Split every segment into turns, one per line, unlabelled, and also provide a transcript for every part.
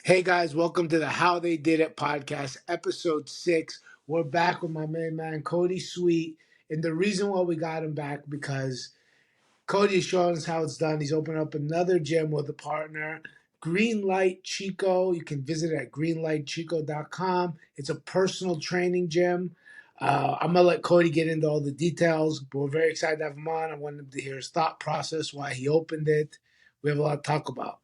Hey guys, welcome to the How They Did It podcast, episode 6. We're back with my main man, Cody Sweet. And the reason why we got him back because Cody is showing us how it's done. He's opened up another gym with a partner, Greenlight Chico. You can visit it at greenlightchico.com. It's a personal training gym. I'm going to let Cody get into all the details, but we're very excited to have him on. I want him to hear his thought process, why he opened it. We have a lot to talk about.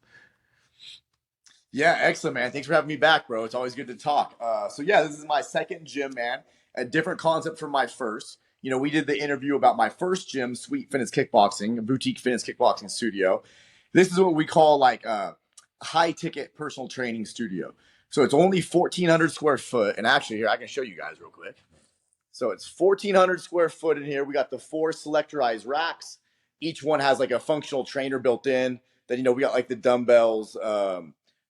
Yeah, excellent, man. Thanks for having me back, bro. It's always good to talk. This is my second gym, man. A different concept from my first. We did the interview about my first gym, Sweet Fitness Kickboxing, a boutique fitness kickboxing studio. This is what we call like a high-ticket personal training studio. So it's only 1,400 square foot. And actually, here, I can show you guys real quick. So it's 1,400 square foot in here. We got the 4 selectorized racks. Each one has like a functional trainer built in. Then, we got like the dumbbells,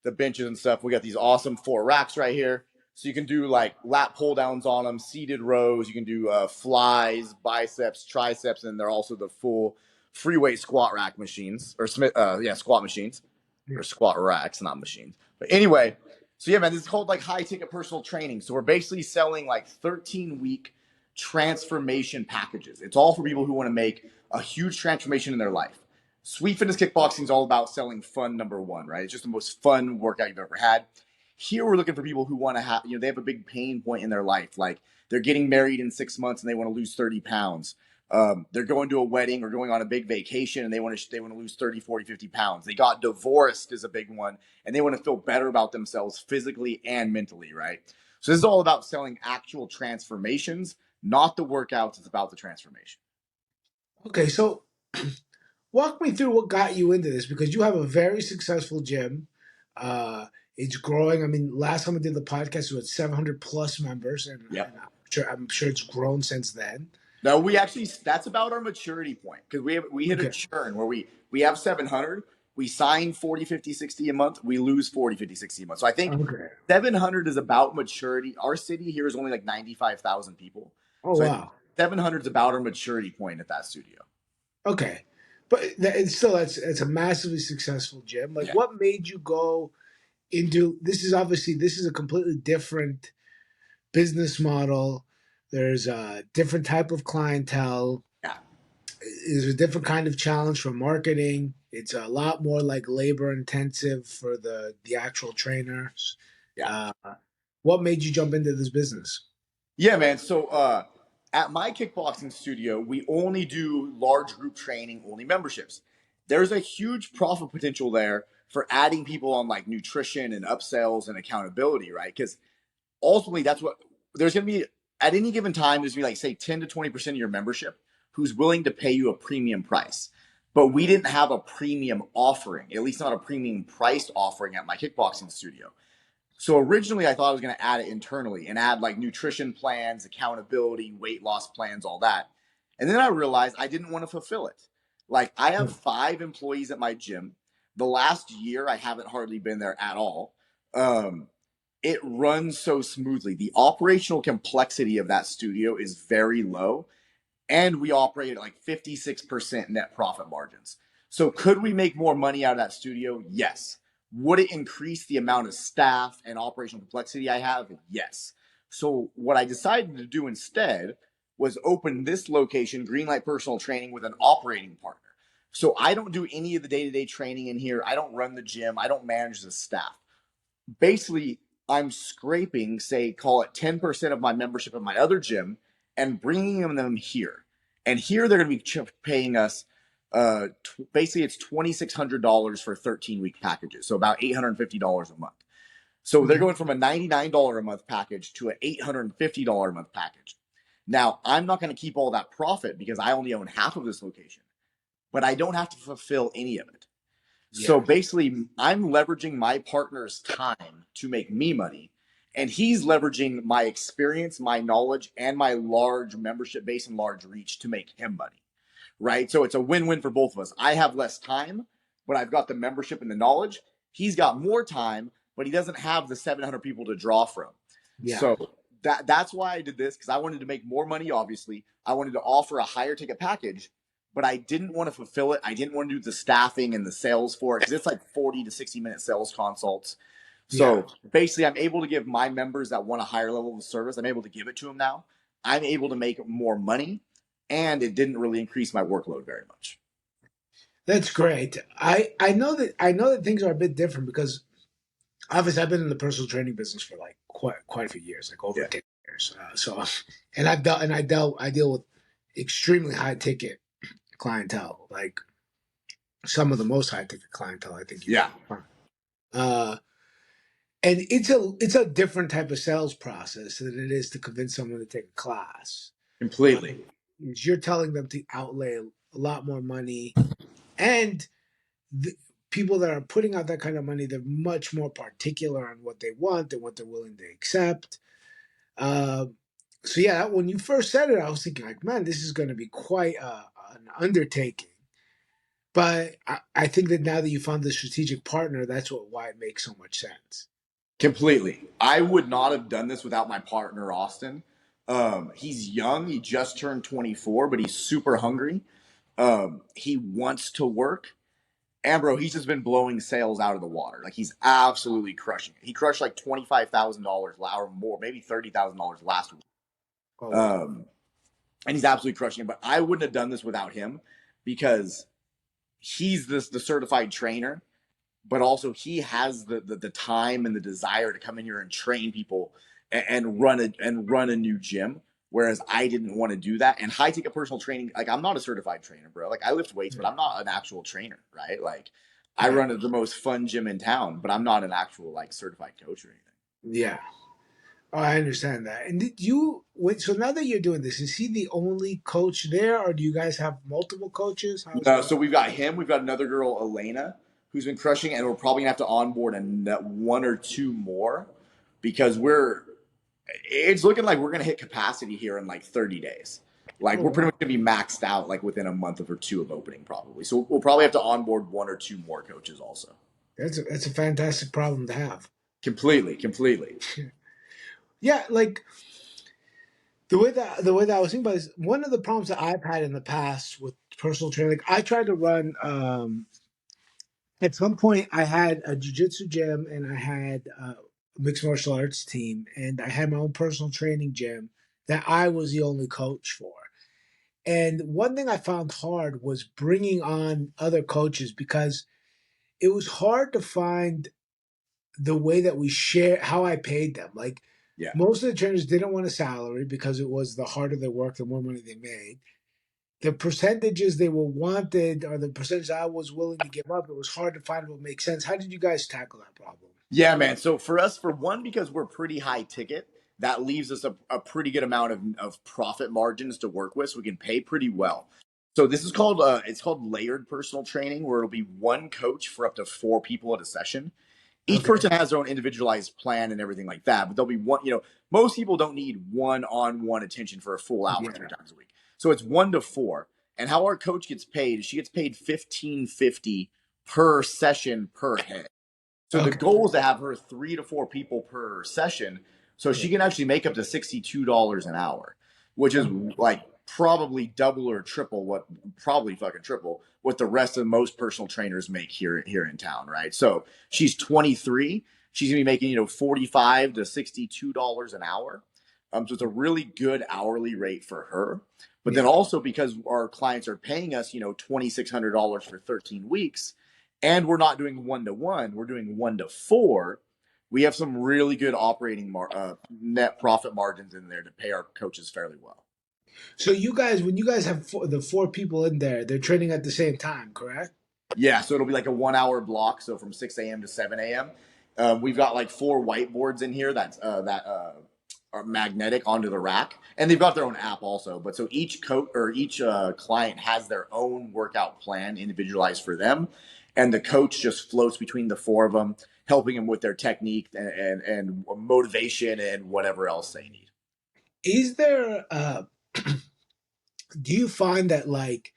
the benches and stuff. We got these awesome 4 racks right here. So you can do like lat pull downs on them, seated rows. You can do flies, biceps, triceps, and they're also the full free weight squat rack machines squat machines or squat racks, not machines. But anyway, so yeah, man, this is called like high ticket personal training. So we're basically selling like 13-week transformation packages. It's all for people who want to make a huge transformation in their life. Sweet Fitness Kickboxing is all about selling fun, number one, right? It's just the most fun workout you've ever had. Here, we're looking for people who want to have, they have a big pain point in their life. Like they're getting married in 6 months and they want to lose 30 pounds. They're going to a wedding or going on a big vacation and they want to lose 30, 40, 50 pounds. They got divorced is a big one and they want to feel better about themselves physically and mentally, right? So this is all about selling actual transformations, not the workouts. It's about the transformation.
Okay, so walk me through what got you into this because you have a very successful gym. It's growing. I mean, last time we did the podcast, we had 700 plus members, and,
Yep.
and I'm sure it's grown since then.
No, that's about our maturity point because we hit a churn where we have 700. We sign 40, 50, 60 a month. We lose 40, 50, 60 a month. So I think 700 is about maturity. Our city here is only like 95,000 people.
Oh,
so
wow.
700 is about our maturity point at that studio.
Okay. But it's a massively successful gym. Like, what made you go into this? This is a completely different business model. There's a different type of clientele.
Yeah.
There's a different kind of challenge for marketing. It's a lot more like labor intensive for the actual trainers.
Yeah.
What made you jump into this business?
Yeah, man. So at my kickboxing studio, we only do large group training, only memberships. There's a huge profit potential there for adding people on like nutrition and upsells and accountability, right? Because ultimately that's what there's going to be at any given time. There's going to be like say 10 to 20% of your membership who's willing to pay you a premium price. But we didn't have a premium offering, at least not a premium priced offering at my kickboxing studio. So originally I thought I was going to add it internally and add like nutrition plans, accountability, weight loss plans, all that. And then I realized I didn't want to fulfill it. Like I have 5 employees at my gym. The last year I haven't hardly been there at all. It runs so smoothly. The operational complexity of that studio is very low. And we operate at like 56% net profit margins. So could we make more money out of that studio? Yes. Would it increase the amount of staff and operational complexity I have? Yes. So what I decided to do instead was open this location, Greenlight Personal Training, with an operating partner. So I don't do any of the day-to-day training in here. I don't run the gym. I don't manage the staff. Basically, I'm scraping, say, call it 10% of my membership at my other gym and bringing them here. And here they're going to be paying us, basically it's $2,600 for 13-week packages. So about $850 a month. So they're going from a $99 a month package to an $850 a month package. Now, I'm not going to keep all that profit because I only own half of this location, but I don't have to fulfill any of it. So basically, I'm leveraging my partner's time to make me money, and he's leveraging my experience, my knowledge, and my large membership base and large reach to make him money, right? So it's a win-win for both of us. I have less time, but I've got the membership and the knowledge. He's got more time, but he doesn't have the 700 people to draw from. Yeah. So that's why I did this, because I wanted to make more money, obviously. I wanted to offer a higher ticket package, but I didn't want to fulfill it. I didn't want to do the staffing and the sales for it because it's like 40 to 60 minute sales consults.
Yeah.
So basically, I'm able to give my members that want a higher level of service, I'm able to give it to them now. I'm able to make more money, and it didn't really increase my workload very much.
That's great. I know that things are a bit different because obviously I've been in the personal training business for like quite a few years, like over
Yeah,
10 years. So, and I deal with extremely high ticket clientele, like some of the most high ticket clientele I think you
yeah,
can find. Uh, and it's a different type of sales process than it is to convince someone to take a class.
completely.
You're telling them to outlay a lot more money, and the people that are putting out that kind of money, they're much more particular on what they want and what they're willing to accept. Uh, so yeah, when you first said it, I was thinking like, man, this is going to be quite an undertaking. But I think that now that you found the strategic partner, that's why it makes so much sense.
Completely. I would not have done this without my partner, Austin. He's young. He just turned 24, but he's super hungry. He wants to work. And bro, he's just been blowing sales out of the water. Like he's absolutely crushing it. He crushed like $25,000 or more, maybe $30,000 last week.
Oh wow.
Um, and he's absolutely crushing it. But I wouldn't have done this without him because he's the certified trainer, but also he has the time and the desire to come in here and train people and run a new gym. Whereas I didn't want to do that. And high ticket personal training, like I'm not a certified trainer, bro. Like I lift weights, but I'm not an actual trainer, right? Like I
Right.
run the most fun gym in town, but I'm not an actual like certified coach or anything.
Yeah. Oh, I understand that. And did you wait? So now that you're doing this, is he the only coach there, or do you guys have multiple coaches? How's it
No,
work?
so we've got him. We've got another girl, Elena, who's been crushing, and we're probably gonna have to onboard one or two more because it's looking like we're gonna hit capacity here in like 30 days. Like
Oh
we're pretty
wow,
much gonna be maxed out like within a month or two of opening probably. So we'll probably have to onboard one or two more coaches also.
that's a fantastic problem to have.
Completely, completely.
Yeah, like the way that I was thinking about is one of the problems that I've had in the past with personal training. Like I tried to run. At some point, I had a jujitsu gym and I had a mixed martial arts team, and I had my own personal training gym that I was the only coach for. And one thing I found hard was bringing on other coaches because it was hard to find the way that we share how I paid them. Like
Yeah.
most of the trainers didn't want a salary because it was the harder they worked, the more money they made. The percentages they were wanted or the percentage I was willing to give up, it was hard to find what makes sense. How did you guys tackle that problem?
Yeah, man. So for us, for one, because we're pretty high ticket, that leaves us a pretty good amount of profit margins to work with, so we can pay pretty well. So this is called it's called layered personal training, where it'll be one coach for up to four people at a session. Each
Okay.
person has their own individualized plan and everything like that, but there'll be one. Most people don't need one-on-one attention for a full hour
Yeah.
3 times a week. So it's 1 to 4. And how our coach gets paid, she gets paid 15.50 per session per head. So the
Okay.
goal is to have her 3 to 4 people per session, so
Yeah.
she can actually make up to $62 an hour, which is like probably double or triple probably fucking triple what the rest of most personal trainers make here in town, right? So she's 23, she's gonna be making 45 to $62 an hour. So it's a really good hourly rate for her. But then
Yeah.
also because our clients are paying us, $2,600 for 13 weeks, and we're not doing 1 to 1, we're doing 1 to 4. We have some really good operating net profit margins in there to pay our coaches fairly well.
So you guys, when you guys have the four people in there, they're training at the same time, correct?
Yeah, so it'll be like a 1 hour block, so from 6 a.m. to 7 a.m. We've got like 4 whiteboards in here that are magnetic onto the rack, and they've got their own app also. But so each coach or each client has their own workout plan individualized for them, and the coach just floats between the four of them, helping them with their technique and motivation and whatever else they need.
Is there do you find that like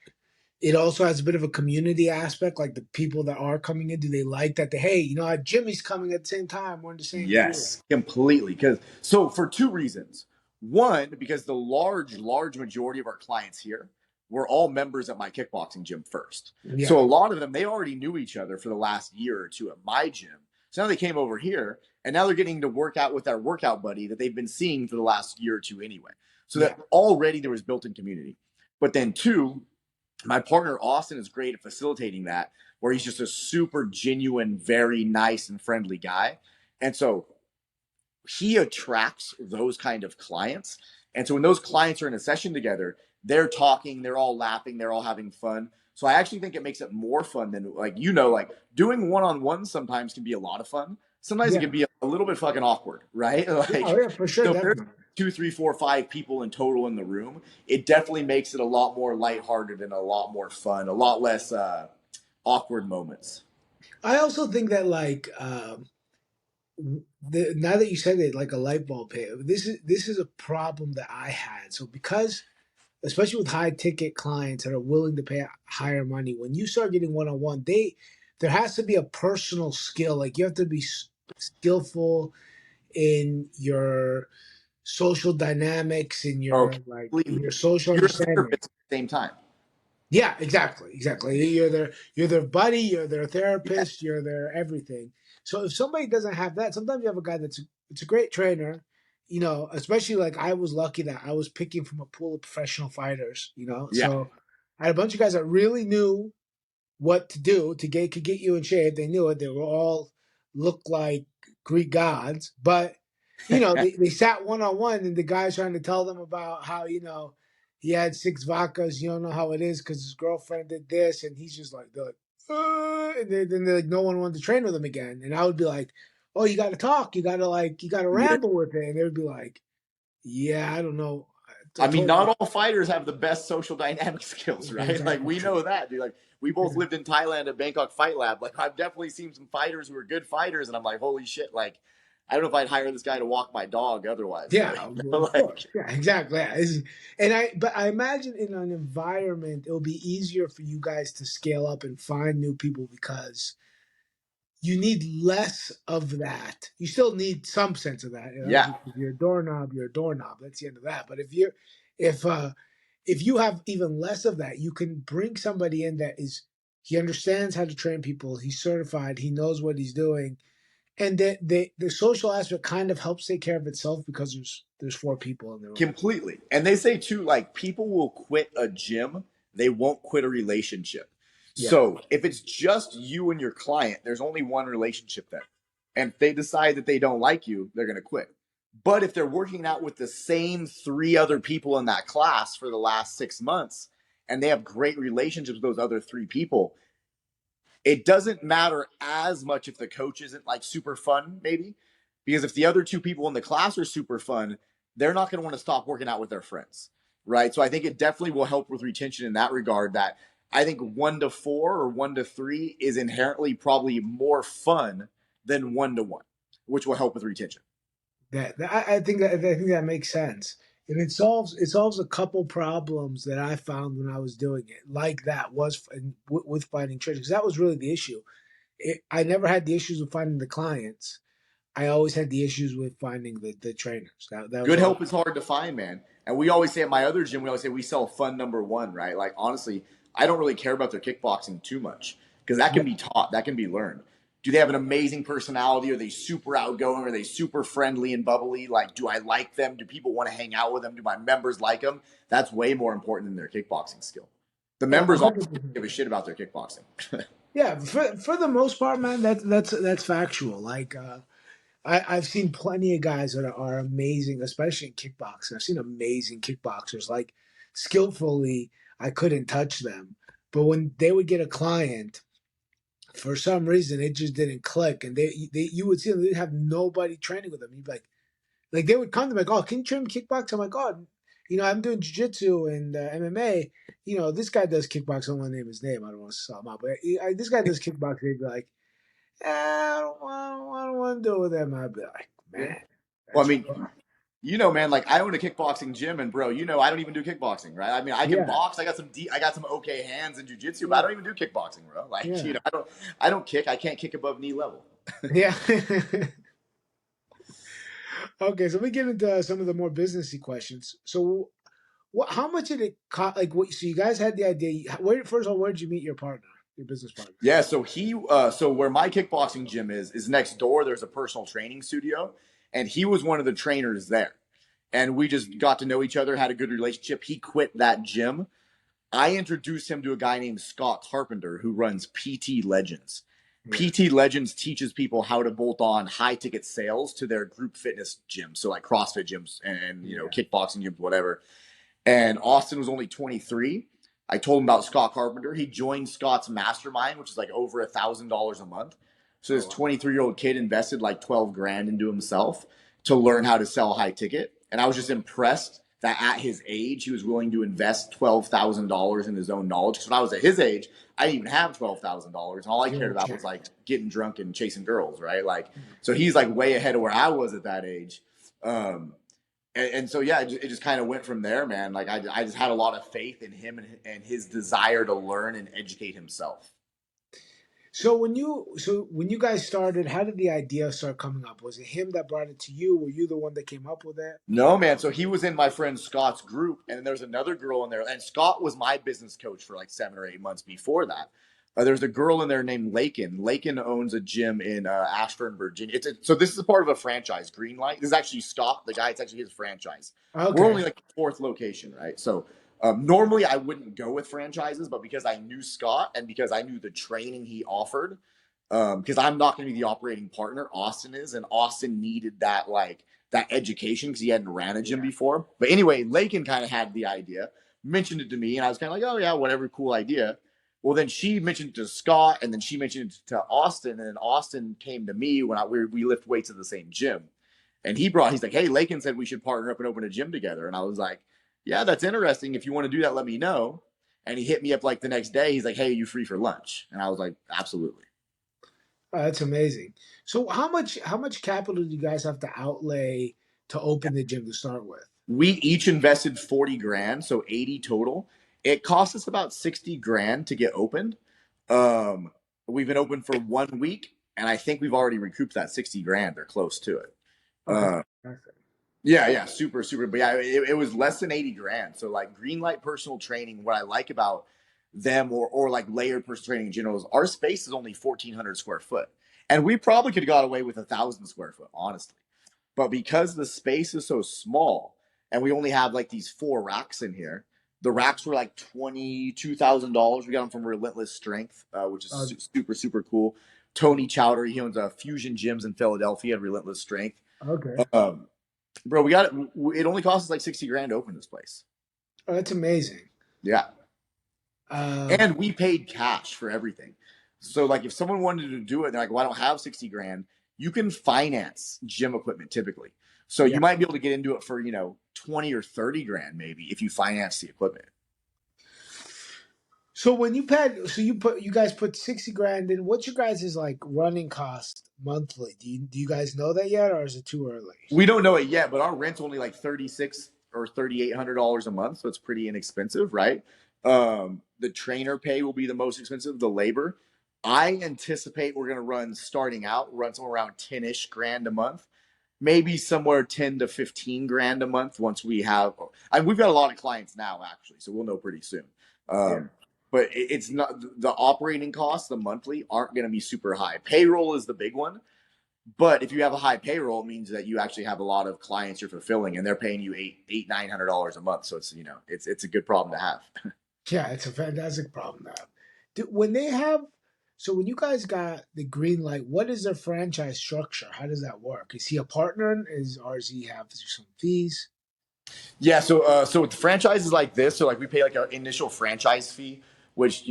it also has a bit of a community aspect, like the people that are coming in, do they like that? Hey, Jimmy's coming at the same time. We're in the same group.
Yes, completely. Because so for two reasons. One, because the large majority of our clients here were all members at my kickboxing gym first.
Yeah.
So a lot of them, they already knew each other for the last year or two at my gym. So now they came over here, and now they're getting to work out with their workout buddy that they've been seeing for the last year or two anyway. So
Yeah.
that already there was built-in community. But then two, my partner Austin is great at facilitating that, where he's just a super genuine, very nice and friendly guy. And so he attracts those kind of clients. And so when those clients are in a session together, they're talking, they're all laughing, they're all having fun. So I actually think it makes it more fun than like, like doing one-on-one sometimes can be a lot of fun. Sometimes it
Yeah.
can be a little bit fucking awkward, right?
Oh,
Like,
yeah, for sure.
if there's
Definitely.
2, 3, 4, 5 people in total in the room, it definitely makes it a lot more lighthearted and a lot more fun, a lot less awkward moments.
I also think that now that you said it, like a light bulb hit. This is a problem that I had. So because especially with high ticket clients that are willing to pay higher money, when you start getting one on one, there has to be a personal skill. Like you have to be skillful in your social dynamics, in
Okay,
in
completely.
your social
You're a
understanding.
therapist at the same time.
Yeah, exactly. You're their buddy, you're their
Yeah,
therapist, you're their everything. So if somebody doesn't have that, sometimes you have a guy it's a great trainer, especially like I was lucky that I was picking from a pool of professional fighters.
yeah.
So I had a bunch of guys that really knew what to do to get you in shape. They knew it. They were all looked like Greek gods, but they sat one on one, and the guy's trying to tell them about how he had six vodkas. You don't know how it is because his girlfriend did this, and he's just like they're like, and then they're like no one wanted to train with him again, and I would be like, oh, you got to talk, you got to
Yeah.
ramble with it, and they would be like, yeah, I don't know. I
I mean,
told you
not all fighters have the best social dynamic skills, right? Like
exactly.
we know that, dude. Like we both lived in Thailand at Bangkok Fight Lab. Like I've definitely seen some fighters who are good fighters, and I'm like, holy shit! Like I don't know if I'd hire this guy to walk my dog otherwise, though.
Yeah, well, of
Like
course. Yeah, exactly. Yeah. But I imagine in an environment, it'll be easier for you guys to scale up and find new people because you need less of that. You still need some sense of that.
yeah,
If you're a doorknob, you're a doorknob. That's the end of that. But if you have even less of that, you can bring somebody in he understands how to train people. He's certified. He knows what he's doing, and the social aspect kind of helps take care of itself because there's four people in the room.
completely. And they say too, like people will quit a gym, they won't quit a relationship.
Yeah,
So if it's just you and your client, there's only one relationship there. And if they decide that they don't like you, they're going to quit. But if they're working out with the same three other people in that class for the last 6 months and they have great relationships with those other three people, it doesn't matter as much if the coach isn't like super fun, maybe, because if the other two people in the class are super fun, they're not going to want to stop working out with their friends, right? So I think it definitely will help with retention in that regard. That I think 1 to 4 or 1 to 3 is inherently probably more fun than 1 to 1, which will help with retention.
I think that makes sense, and it solves a couple problems that I found when I was doing it. Like that was with finding trainers because that was really the issue. I never had the issues with finding the clients. I always had the issues with finding the trainers. That was
Good
all.
help is hard to find, man. And we always say at my other gym, we always say we sell fun number one, right? Like honestly, I don't really care about their kickboxing too much because that
Yeah.
can be taught, that can be learned. Do they have an amazing personality? Are they super outgoing? Are they super friendly and bubbly? Like, do I like them? Do people want to hang out with them? Do my members like them? That's way more important than their kickboxing skill. The
Oh,
members all
100%.
give a shit about their kickboxing.
Yeah, for the most part, man, that's factual. I've seen plenty of guys that are amazing, especially in kickboxing. I've seen amazing kickboxers, like skillfully, I couldn't touch them. But when they would get a client, for some reason, it just didn't click. And you would see them, they'd have nobody training with them. You'd be like they would come to me, like, oh, can you train me kickboxing? I'm like, oh, I'm doing jiu-jitsu and MMA. This guy does kickboxing. I don't want to name his name. I don't want to sell him out. But this guy does kickboxing. They'd be like, I don't want to do it with them. I'd be like,
Yeah.
man,
Well, I
that's
mean,
rough.
man, like I own a kickboxing gym, and bro, I don't even do kickboxing, right? I mean, I can
Yeah,
box. I got some okay hands in jujitsu, but I
yeah,
don't even do kickboxing, bro. Like,
yeah,
I don't kick. I can't kick above knee level.
yeah. Okay, so we get into some of the more businessy questions. So, how much did it cost? Like, so you guys had the idea. First of all, where did you meet your partner? Your business partner.
Yeah, so so where my kickboxing gym is next door. There's a personal training studio, and he was one of the trainers there. And we just got to know each other, had a good relationship. He quit that gym. I introduced him to a guy named Scott Carpenter who runs PT Legends.
Yeah.
PT Legends teaches people how to bolt on high ticket sales to their group fitness gyms, so like CrossFit gyms and kickboxing gyms, whatever. And Austin was only 23. I told him about Scott Carpenter. He joined Scott's mastermind, which is like over $1,000 a month. So this 23-year-old kid invested like 12 grand into himself to learn how to sell high ticket. And I was just impressed that at his age, he was willing to invest $12,000 in his own knowledge. Because when I was at his age, I didn't even have $12,000. And all I cared about was like getting drunk and chasing girls, right? Like, so he's like way ahead of where I was at that age. And so, yeah, it just kind of went from there, man. Like I just had a lot of faith in him and his desire to learn and educate himself.
So when you guys started, how did the idea start coming up? Was it him that brought it to you? Were you the one that came up with it?
No, man. So he was in my friend Scott's group, and then there's another girl in there. And Scott was my business coach for like 7 or 8 months before that. There's a girl in there named Lakin. Lakin owns a gym in Ashburn, Virginia. So this is a part of a franchise, Greenlight. This is actually Scott, the guy. It's actually his franchise. Okay. We're only like the 4th location, right? So normally I wouldn't go with franchises, but because I knew Scott and because I knew the training he offered, because I'm not going to be the operating partner, Austin is, and Austin needed that education because he hadn't ran a gym before. But anyway, Lakin kind of had the idea, mentioned it to me, and I was kind of like, oh yeah, whatever, cool idea. Well, then she mentioned it to Scott, and then she mentioned it to Austin, and then Austin came to me when we lift weights at the same gym. And he's like, hey, Lakin said we should partner up and open a gym together. And I was like, yeah, that's interesting. If you want to do that, let me know. And he hit me up like the next day. He's like, hey, are you free for lunch? And I was like, absolutely.
Oh, that's amazing. So how much capital do you guys have to outlay to open the gym to start with?
We each invested 40 grand, so 80 total. It cost us about 60 grand to get opened. We've been open for 1 week, and I think we've already recouped that 60 grand or close to it. Okay. Yeah, super. But yeah, it was less than 80 grand. So like Greenlight personal training, what I like about them or like layered personal training in general is our space is only 1,400 square foot. And we probably could have got away with 1,000 square foot, honestly. But because the space is so small and we only have like these 4 racks in here, the racks were like $22,000. We got them from Relentless Strength, which is super cool. Tony Chowder, he owns Fusion Gyms in Philadelphia at Relentless Strength.
Okay.
Bro, we got it. It only cost us like 60 grand to open this place.
Oh, that's amazing.
Yeah. And we paid cash for everything. So like if someone wanted to do it, they're like, well, I don't have 60 grand. You can finance gym equipment typically. So you might be able to get into it for, 20 or 30 grand maybe if you finance the equipment.
So when you guys put 60 grand in, what's your guys' like running cost monthly? Do you guys know that yet, or is it too early?
We don't know it yet, but our rent's only like $3,600 or $3,800 a month, so it's pretty inexpensive, right? The trainer pay will be the most expensive, the labor. I anticipate we're gonna run somewhere around 10-ish grand a month. Maybe somewhere 10 to 15 grand a month once we've got a lot of clients now actually, so we'll know pretty soon. But it's not the operating costs, the monthly aren't going to be super high. Payroll is the big one. But if you have a high payroll, it means that you actually have a lot of clients you're fulfilling and they're paying you $900 a month. So it's, it's a good problem to have.
Yeah, it's a fantastic problem to have. When you guys got the Greenlight, what is their franchise structure? How does that work? Is he a partner? Or does he have some fees?
Yeah, so with franchises like this, so like we pay like our initial franchise fee, which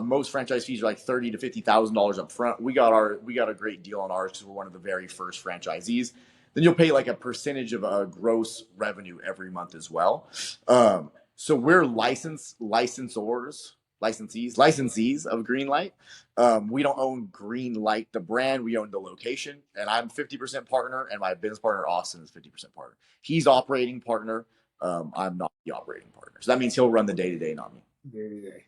most franchise fees are like $30,000 to $50,000 up front. We got a great deal on ours because we're one of the very first franchisees. Then you'll pay like a percentage of gross revenue every month as well. So we're licensees of Greenlight. We don't own Greenlight the brand, we own the location, and I'm 50% partner, and my business partner Austin is 50% partner. He's operating partner. I'm not the operating partner, so that means he'll run the day-to-day, not me.
Day-to-day.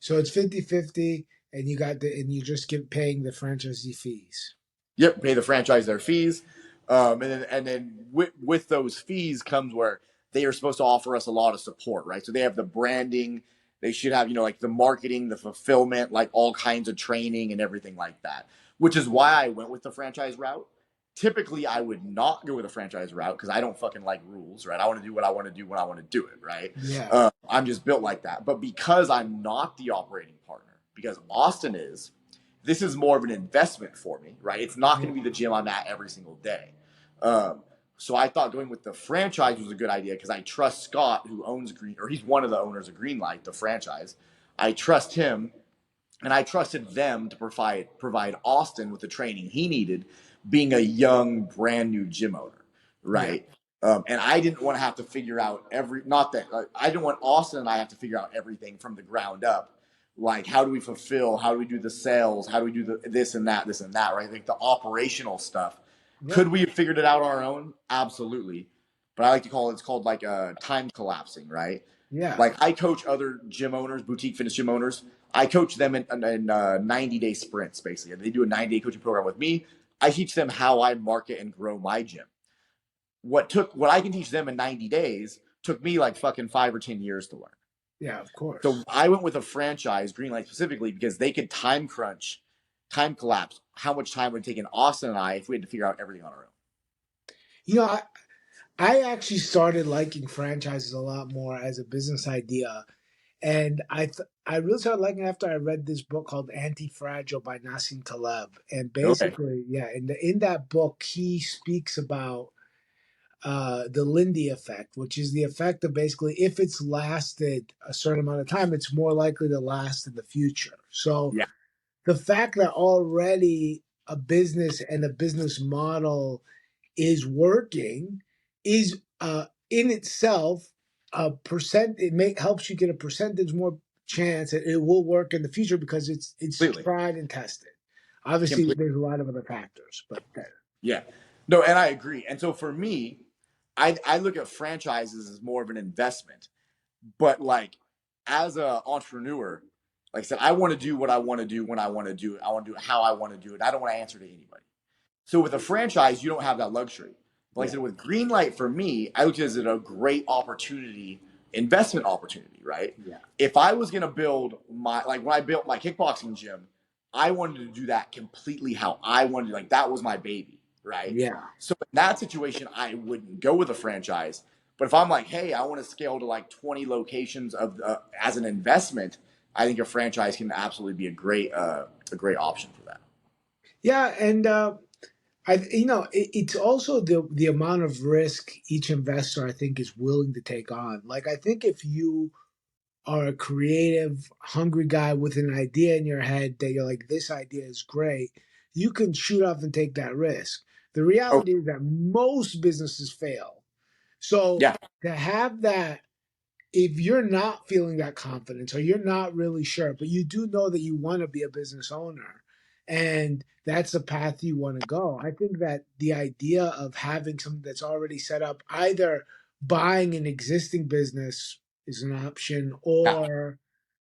So it's 50-50, and you just paying the franchisee fees.
Yep, pay the franchise their fees, and then with those fees comes where they are supposed to offer us a lot of support, right? So they have the branding, They should have, like the marketing, the fulfillment, like all kinds of training and everything like that, which is why I went with the franchise route. Typically, I would not go with a franchise route because I don't fucking like rules, right? I want to do what I want to do when I want to do it, right?
Yeah.
I'm just built like that. But because I'm not the operating partner, because Austin is, this is more of an investment for me, right? It's not going to be the gym I'm at every single day. So I thought going with the franchise was a good idea because I trust Scott, who owns he's one of the owners of Greenlight, the franchise. I trust him, and I trusted them to provide Austin with the training he needed, being a young, brand new gym owner,
Yeah.
right? And I didn't want to have to figure out not that I didn't want Austin and I have to figure out everything from the ground up. Like, how do we fulfill? How do we do the sales? How do we do this and that, right? Like the operational stuff.
Yeah.
Could we have figured it out on our own? Absolutely. But I like to call it's called like time collapsing, right?
Yeah.
Like I coach other gym owners, boutique fitness gym owners. I coach them in 90-day sprints, basically. They do a 90-day coaching program with me. I teach them how I market and grow my gym. What I can teach them in 90 days took me like fucking 5 or 10 years to learn.
Yeah, of
So
course.
I went with a franchise, Greenlight specifically, because they could time collapse how much time it would take in Austin and I if we had to figure out everything on our own.
You know, I actually started liking franchises a lot more as a business idea. And I really started liking it after I read this book called Anti-Fragile by Nassim Taleb. And
Okay.
basically, yeah, in that book, he speaks about the Lindy effect, which is the effect of basically if it's lasted a certain amount of time, it's more likely to last in the future. So
Yeah.
the fact that already a business and a business model is working is in itself a percent. Helps you get a percentage more chance that it will work in the future because it's
Completely.
tried and tested. Obviously,
Completely.
there's a lot of other factors, but
Yeah. No, and I agree. And so for me, I look at franchises as more of an investment. But like as an entrepreneur, like I said, I want to do what I want to do when I want to do it. I want to do it how I want to do it. I don't want to answer to anybody. So with a franchise, you don't have that luxury. But like I
yeah,
said, with Greenlight, for me, I looked at it as a great opportunity, investment opportunity, right?
yeah,
If I was going to build like when I built my kickboxing gym, I wanted to do that completely how I wanted to, like that was my baby, right?
yeah.
So in that situation, I wouldn't go with a franchise. But if I'm like, hey, I want to scale to like 20 locations as an investment, I think a franchise can absolutely be a great option for that.
Yeah, and it's also the amount of risk each investor I think is willing to take on. Like I think if you are a creative, hungry guy with an idea in your head that you're like, this idea is great, you can shoot off and take that risk. The
Oh,
reality is that most businesses fail. So
yeah.
to have that, if you're not feeling that confidence or you're not really sure, but you do know that you want to be a business owner and that's the path you want to go, I think that the idea of having something that's already set up, either buying an existing business is an option
Yeah.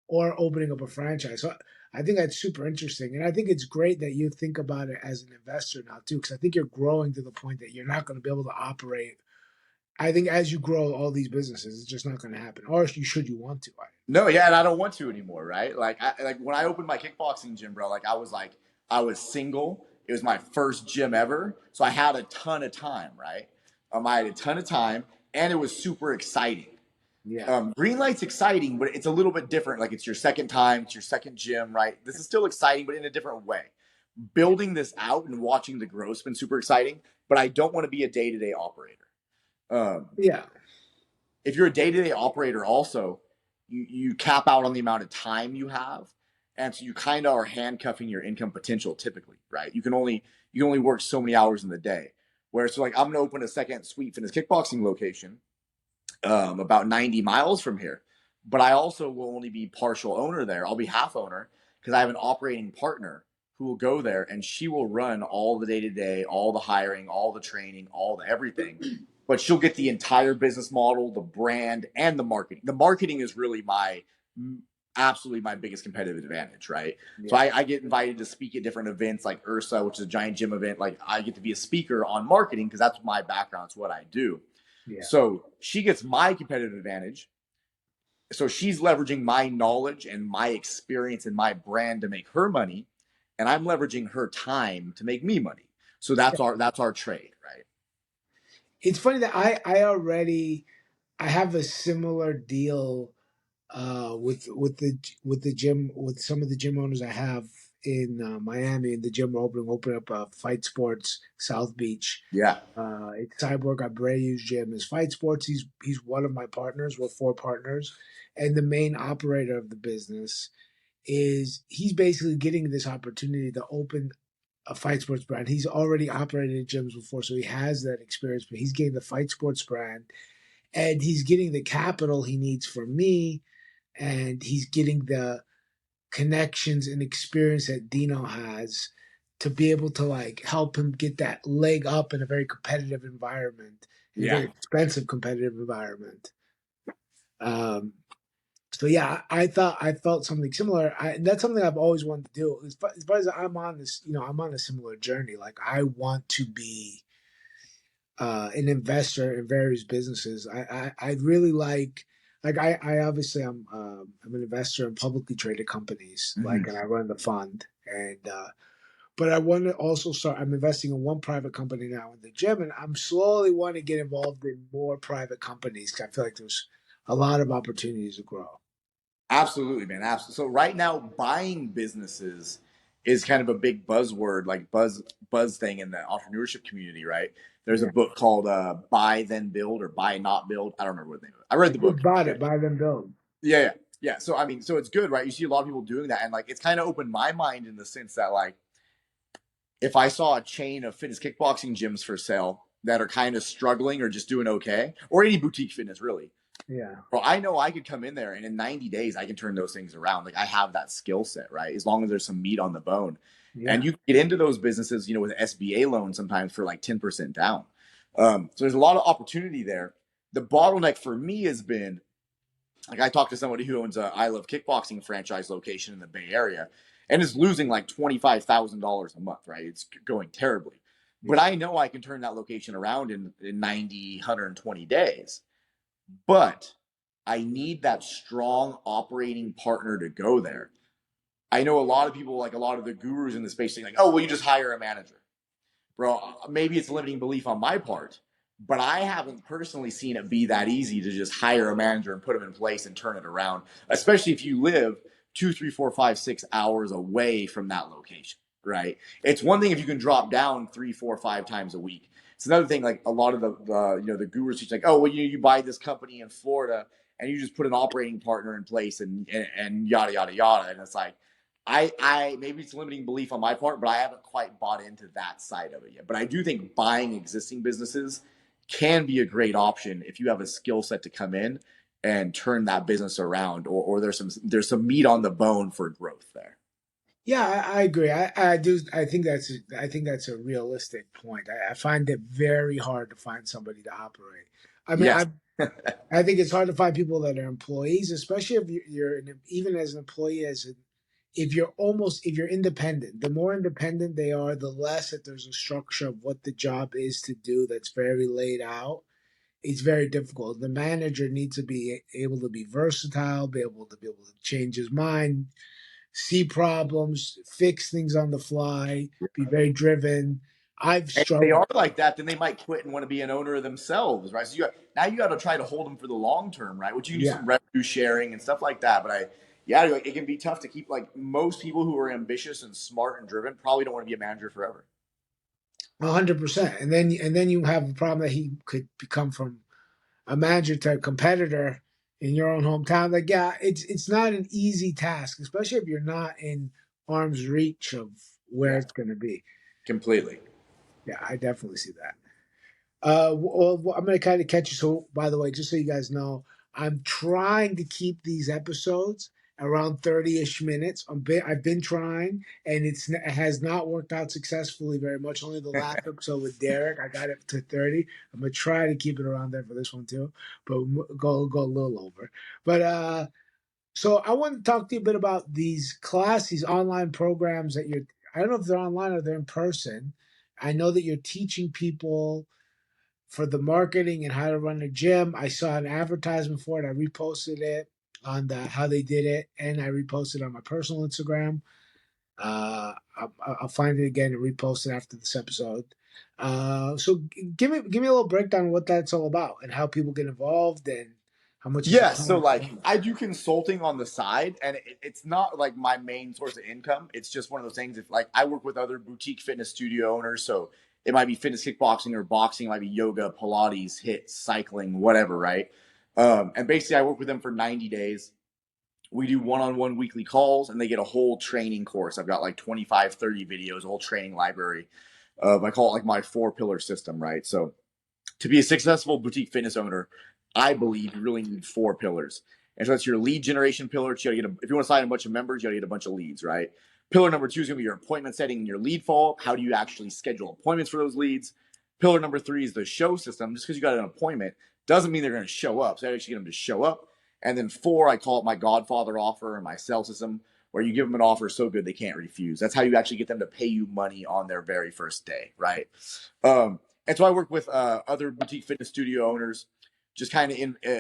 or opening up a franchise. So I think that's super interesting. And I think it's great that you think about it as an investor now too, because I think you're growing to the point that you're not going to be able to operate. I think as you grow all these businesses, it's just not going to happen. Or you want to.
No, yeah, and I don't want to anymore, right? Like when I opened my kickboxing gym, bro, I was single. It was my first gym ever, so I had a ton of time, right? I had a ton of time, and it was super exciting.
Yeah.
Greenlight's exciting, but it's a little bit different. Like it's your second time, it's your second gym, right? This is still exciting, but in a different way. Building this out and watching the growth has been super exciting, but I don't want to be a day-to-day operator. Um,
Yeah.
if you're a day-to-day operator also, you cap out on the amount of time you have, and so you kind of are handcuffing your income potential typically, right? You can only work so many hours in the day. Whereas so like I'm gonna open a second Sweet Fitness kickboxing location about 90 miles from here, but I also will only be partial owner there. I'll be half owner because I have an operating partner who will go there and she will run all the day to day, all the hiring, all the training, all the everything. But she'll get the entire business model, the brand, and the marketing. The marketing is really absolutely my biggest competitive advantage, right? So
Yeah.
I get invited to speak at different events like URSA, which is a giant gym event. Like I get to be a speaker on marketing because that's my background. It's what I do.
Yeah.
So she gets my competitive advantage, So she's leveraging my knowledge and my experience and my brand to make her money, and I'm leveraging her time to make me money. So that's our trade, right?
It's funny that I have a similar deal with the gym, with some of the gym owners I have in Miami. And the gym we're opening up Fight Sports South Beach.
Yeah.
It's Cyborg Abreu's gym is Fight Sports. He's one of my partners. We're four partners, and the main operator of the business is he's basically getting this opportunity to open a Fight Sports brand. He's already operated in gyms before, so he has that experience. But he's getting the Fight Sports brand, and he's getting the capital he needs from me, and he's getting the connections and experience that Dino has to be able to like help him get that leg up in a very competitive environment, in a
Yeah.
very expensive competitive environment. Um, so yeah, I felt something similar. And that's something I've always wanted to do. As far as I'm on this, I'm on a similar journey. Like I want to be an investor in various businesses. I really like I obviously I'm an investor in publicly traded companies, like,
Mhm.
and I run the fund, and but I want to also start. I'm investing in one private company now in the gym, and I'm slowly want to get involved in more private companies 'cause I feel like there's a lot of opportunities to grow.
Absolutely, man. Absolutely. So right now, buying businesses is kind of a big buzzword, like buzz thing in the entrepreneurship community, right? There's a
Yeah,
book called "Buy Then Build" or "Buy Not Build." I don't remember what the name of it. I read
I
the book.
just bought it, buy them, build.
Yeah, yeah, yeah. So I mean, so it's good, right? You see a lot of people doing that, and like it's kind of opened my mind in the sense that like if I saw a chain of fitness kickboxing gyms for sale that are kind of struggling or just doing okay, or any boutique fitness really,
Yeah,
bro, I know I could come in there and in 90 days I can turn those things around. Like I have that skill set, right? As long as there's some meat on the bone. And
yeah.
you get into those businesses, with SBA loans sometimes for like 10% down. So there's a lot of opportunity there. The bottleneck for me has been like I talked to somebody who owns a I Love Kickboxing franchise location in the Bay Area and is losing like $25,000 a month, right? It's going terribly. But
Yeah.
I know I can turn that location around in 90, 120 days. But I need that strong operating partner to go there. I know a lot of people, like a lot of the gurus in the space, saying like, "Oh, well, you just hire a manager." Bro, maybe it's a limiting belief on my part, but I haven't personally seen it be that easy to just hire a manager and put him in place and turn it around, especially if you live 2, 3, 4, 5, 6 hours away from that location, right? It's one thing if you can drop down 3, 4, 5 times a week. It's another thing, like a lot of the gurus teach like, oh, well, you buy this company in Florida and you just put an operating partner in place and yada yada yada, and it's like I maybe it's a limiting belief on my part, but I haven't quite bought into that side of it yet. But I do think buying existing businesses can be a great option if you have a skill set to come in and turn that business around, or there's some meat on the bone for growth there.
Yeah, I agree. I do. I think that's a realistic point. I find it very hard to find somebody to operate. I mean,
Yes.
I think it's hard to find people that are employees, especially if even as an employee, if you're independent. The more independent they are, the less that there's a structure of what the job is to do that's very laid out. It's very difficult. The manager needs to be able to be versatile, be able to change his mind, see problems, fix things on the fly, be very driven. I've
And if they
struggled.
are like that, then they might quit and want to be an owner themselves, right? So now you got to try to hold them for the long term, right? Which you can do
Yeah,
some revenue sharing and stuff like that. But yeah, like, it can be tough to keep. Like most people who are ambitious and smart and driven probably don't want to be a manager forever.
100%. And then you have a problem that he could become from a manager to a competitor in your own hometown. Like, yeah, it's not an easy task, especially if you're not in arm's reach of where
Yeah,
it's going to be.
completely.
Yeah, I definitely see that. I'm going to kind of catch you. So, by the way, just so you guys know, I'm trying to keep these episodes around 30-ish minutes. I've been trying, and it has not worked out successfully very much. Only the last episode with Derek, I got it to 30. I'm going to try to keep it around there for this one too, but go a little over. But so I want to talk to you a bit about these online programs that you're. I don't know if they're online or they're in person. I know that you're teaching people for the marketing and how to run a gym. I saw an advertisement for it. I reposted it. on the how they did it, and I reposted on my personal Instagram. I'll find it again and repost it after this episode. So give me a little breakdown of what that's all about and how people get involved and how much is the
Yeah, so
cost.
like I do consulting on the side, and it's not like my main source of income. It's just one of those things. If like I work with other boutique fitness studio owners, so it might be fitness kickboxing or boxing, it might be yoga, Pilates, HIIT, cycling, whatever, right? And basically, I work with them for 90 days. We do one-on-one weekly calls, and they get a whole training course. I've got like 25, 30 videos, a whole training library. I call it like my 4-pillar system, right? So to be a successful boutique fitness owner, I believe you really need 4 pillars. And so that's your lead generation pillar. If you want to sign a bunch of members, you got to get a bunch of leads, right? Pillar number 2 is going to be your appointment setting and your lead follow-up. How do you actually schedule appointments for those leads? Pillar number 3 is the show system. Just because you got an appointment doesn't mean they're going to show up. So I actually get them to show up. And then 4, I call it my Godfather offer and my sell system, where you give them an offer so good they can't refuse. That's how you actually get them to pay you money on their very first day, right? And so I work with other boutique fitness studio owners, just kind of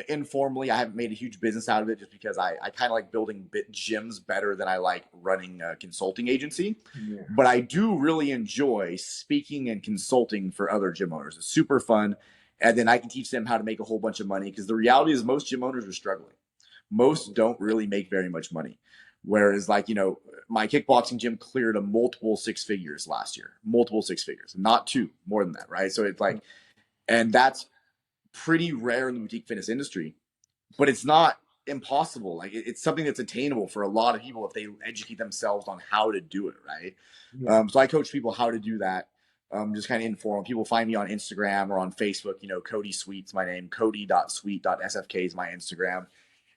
informally. I haven't made a huge business out of it just because I kind of like building gyms better than I like running a consulting agency.
Yeah.
But I do really enjoy speaking and consulting for other gym owners. It's super fun. And then I can teach them how to make a whole bunch of money, because the reality is most gym owners are struggling. Most don't really make very much money. Whereas, like, my kickboxing gym cleared a multiple 6 figures last year, multiple 6 figures, not 2, more than that, right? So it's like, and that's pretty rare in the boutique fitness industry, but it's not impossible. Like, it's something that's attainable for a lot of people if they educate themselves on how to do it, right?
Yeah.
So I coach people how to do that. Just kind of informal. People find me on Instagram or on Facebook. Cody Sweets, my name. Cody.sweet.sfk is my Instagram.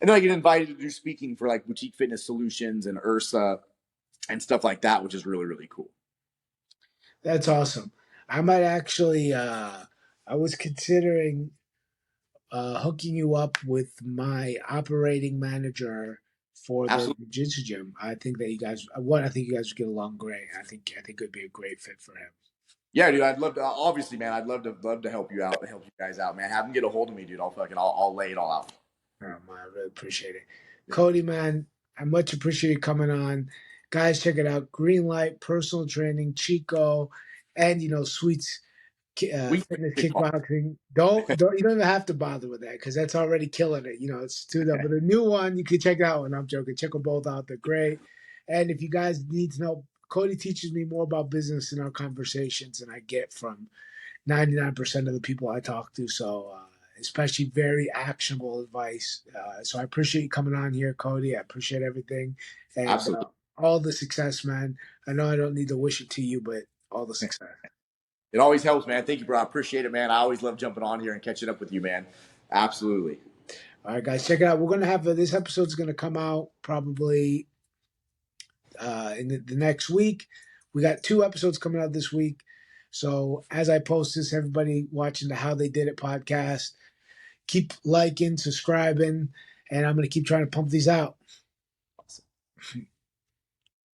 And then I get invited to do speaking for like Boutique Fitness Solutions and Ursa and stuff like that, which is really, really cool.
That's awesome. I might actually. I was considering hooking you up with my operating manager for the
Absolutely.
jiu-jitsu gym. I think that you guys. One, I think you guys would get along great. I think it'd be a great fit for him.
Yeah, dude. I'd love to. Obviously, man. I'd love to help you out, to help you guys out, man. Have them get a hold of me, dude. I'll lay it all out.
Oh, man, I really appreciate it. Cody, man, I much appreciate you coming on. Guys, check it out. Greenlight, personal training, Chico, and Sweets fitness
Kickboxing.
kickboxing. Don't you don't even have to bother with that because that's already killing it. It's too that. But a new one, you can check that one. I'm joking. Check them both out. They're great. And if you guys need to know, Cody teaches me more about business in our conversations than I get from 99% of the people I talk to. So, especially very actionable advice. So I appreciate you coming on here, Cody. I appreciate everything and
Absolutely.
all the success, man. I know I don't need to wish it to you, but all the success.
It always helps, man. Thank you, bro. I appreciate it, man. I always love jumping on here and catching up with you, man. Absolutely.
All right, guys, check it out. We're gonna have this episode's gonna come out probably in the next week. We got 2 episodes coming out this week. So as I post this, everybody watching the How They Did It podcast, keep liking, subscribing, and I'm gonna keep trying to pump these out.